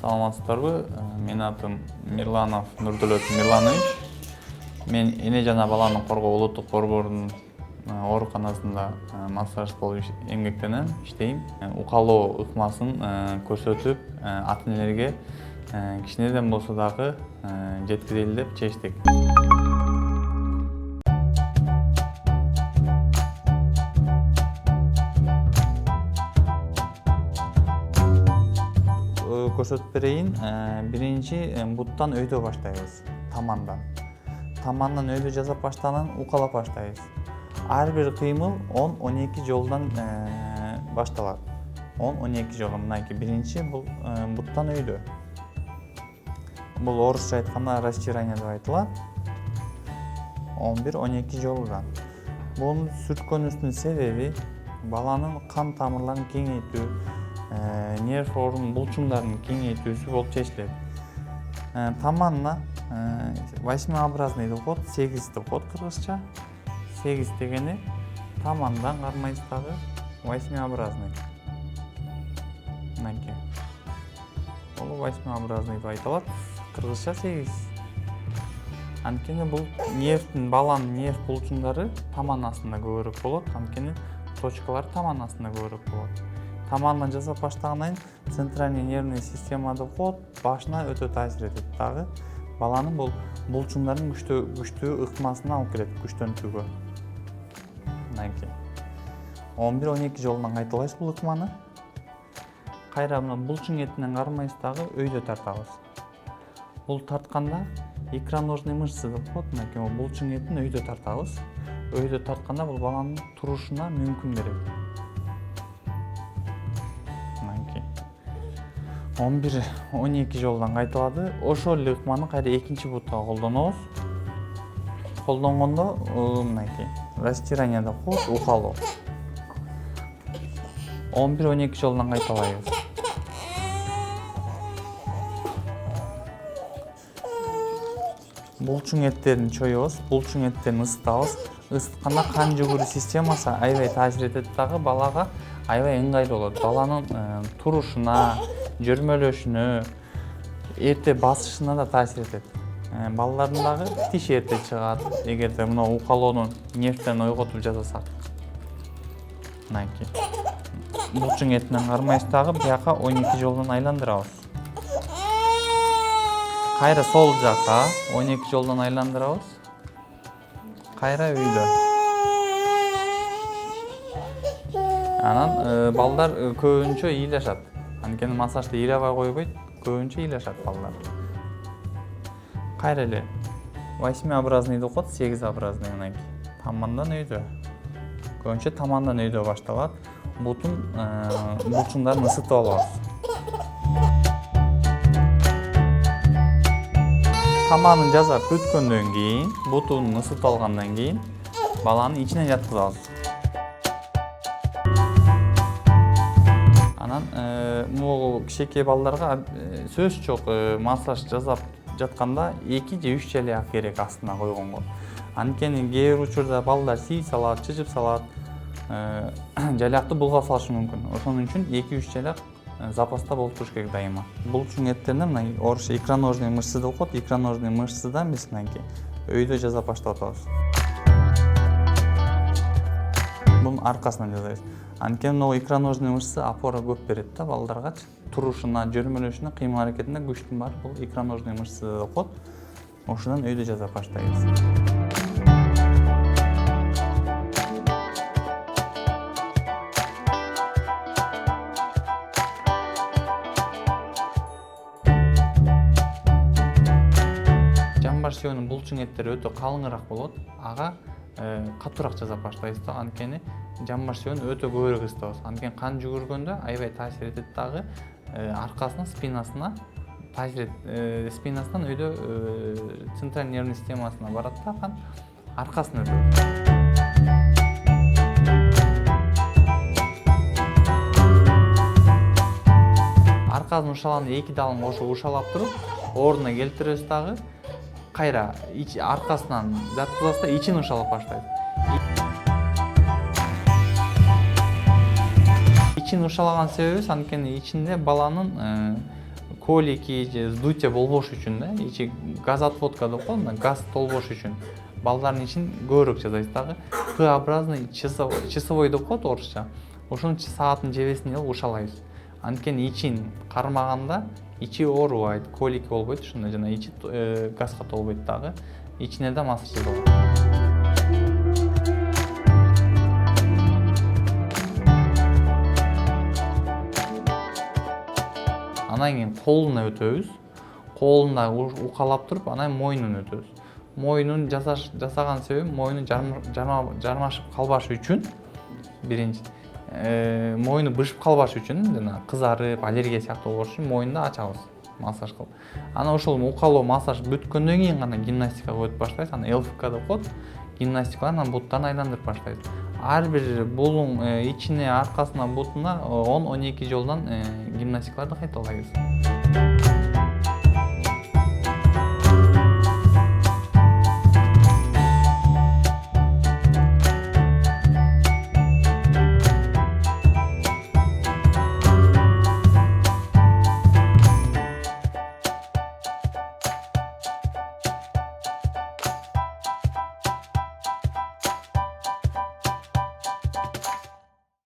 Саламатсыздарбы? Менин атым Мирланов Нурдөлөт Мирланович. Мен эне жана баланы коргоо улуттук борборунун ооруканасында массаж болуп эмгектенем, иштейм. Укалоо ыкмасын көрсөтүп, ата энелерге кичинеден болсо дагы жеткирели деп чечтик. Көрсөтүп берейин. Биринчи буттан өйдө баштайбыз, тамандан өйдө жасап баштагандан укалап баштайбыз. Ар бир кыймыл 10-12 жолдон башталат. 10-12 жол. Мынакей биринчи бул буттан өйдө. Бул орусча айтканда растирание деп айтылат. 11-12 жолдан. Бунун сүрткөнүбүздүн себеби баланын кан тамырларын кеңейтүү, нерв орган булчуңдарын кеңейтүүсү болуп чечилет. Таманына 8-образный деп коет, 8 деп коет кыргызча. 8 дегени тамандан кармайсыз дагы 8-образный. Мынакей. Бул 8-образный деп айтылат. Кыргызча 8. Анткени бул баланын нерв булчуңдары таман астында көбүрөөк болот, анткени точкалар таман астында көбүрөөк болот. Тамандан жасап баштагандан кийин центральный нервный система деп коет, башына өтө таасир этет дагы. Баланын бул булчуңдарын күчтүү ыкмасына алып келет, күчтөнтүүгө. Мынакей. 11-12 жолунан кайталайбыз бул ыкманы. Кайра мына булчуң этинен кармайсыз дагы өйдө тартабыз. Бул тартканда икроножный мышцы деп коет, мынакей булчуң этин өйдө тартабыз. Өйдө тартканда бул баланын турушуна мүмкүн берет. 11-12 жолдан кайталады. Ошол эле ыкманы кайра экинчи бутка колдонобуз. Колдонгондо мынакей растирание деп коет, укалоо. 11-12 жолдан кайталайбыз. Булчуң эттерин чоёбуз, булчуң эттерин ысытабыз. Ысытканда кан жүгүрүү системасы аябай таасир этет дагы, балага аябай ыңгайлуу болот. Баланын турушуна, жөрмөлөшүнө, эрте басышына да таасир этет. Балдардын дагы тиши эрте чыгат, эгерде мына укалоонун нервтерин ойготуп жасасак. Мынакей. Булчуң этинен кармайсыз дагы бияка 12 жолдон айландырабыз. Кайра сол жакка 12 жолдон айландырабыз. Кайра өйдө. Анан балдар көбүнчө ыйлашат. Анткени массажды ыйлабай койбойт, көбүнчө ыйлашат балдар. Кайра эле 8-образный деп коет, 8-образный мынакей. Тамандан өйдө. Көбүнчө тамандан өйдө башталат. Бутун булчуңдарын ысытып алабыз. Таманын жасап бүткөндөн кийин, бутун ысытып алгандан кийин баланын ичине жаткызабыз. Анан могу кичинекей балдарга сөз жок, массаж жасап жатканда 2 же 3 желе керек астына койгонго. Анткени кээ бир учурда балдар сий салат, чыжып салат, жалакты булгап салышы мүмкүн. Ошон үчүн 2-3 желе запаста болуп туруш керек дайыма. Булчуң эттеринен мына орусча икроножный мышцы деп коет, икроножный мышцыдан биз мынакей өйдө жасап баштап атабыз. Бунун аркасынан жасайбыз. Анткени могу икроножный мышцы опора көп берет да балдаргачы. Турушуна, жөрмөлөшүнө, кыймыл аракетине күчтүн баары бул икроножный мышцы деп коет. Ошондон өйдө жасап баштайбыз. Жамбаш сүйөнүн булчуң эттери өтө калыңыраак болот. Ага катуураак жасап баштайбыз да, анткени жамбаш сүйөн өтө көбүрөөк ысытабыз. Анткени кан жүгүргөндө аябай таасир этет дагы, аркасына, спинасына таасир этет. Спинасынан өйдө центральный нервный системасына барат да, кан аркасына өтөт. Аркасын ушалганда 2 далын кошуп ушалап туруп, ордуна келтиребиз дагы. Кайра аркасынан жаткызабыз да, ичин ушалап баштайбыз. Ичин ушалаган себебибиз анткени ичинде баланын колики же вздутие болбош үчүн да, ичи газ отводка деп коет, мына газ толбош үчүн балдардын ичин көбүрөөк жасайбыз дагы. П-образный часовой деп коет орусча. Ошонун сааттын жебесин алып ушалайбыз. Анткени ичин кармаганда ичи оорубайт, колики болбойт, ошондой жана ичи газга толбойт дагы. Ичине да массаж жасалат. Анан кийин колуна өтөбүз. Колунда укалап туруп, анан мойнуна өтөбүз. Мойнун жасаган себеби мойну жармашып калбаш үчүн, биринчи. Мойну бышып калбаш үчүн, жана кызарып, аллергия сыяктуу болбош үчүн мойнунда ачабыз, массаж кылып. Анан ошол укалоо массаж бүткөндөн кийин гана гимнастикага өтүп баштайбыз. Аны ЛФК деп коет. Гимнастикалар, анан буттарын айландырып баштайбыз. Ар бир булуң ичине, аркасына, бутуна 10-12 жолдан гимнастикаларды кайталайбыз.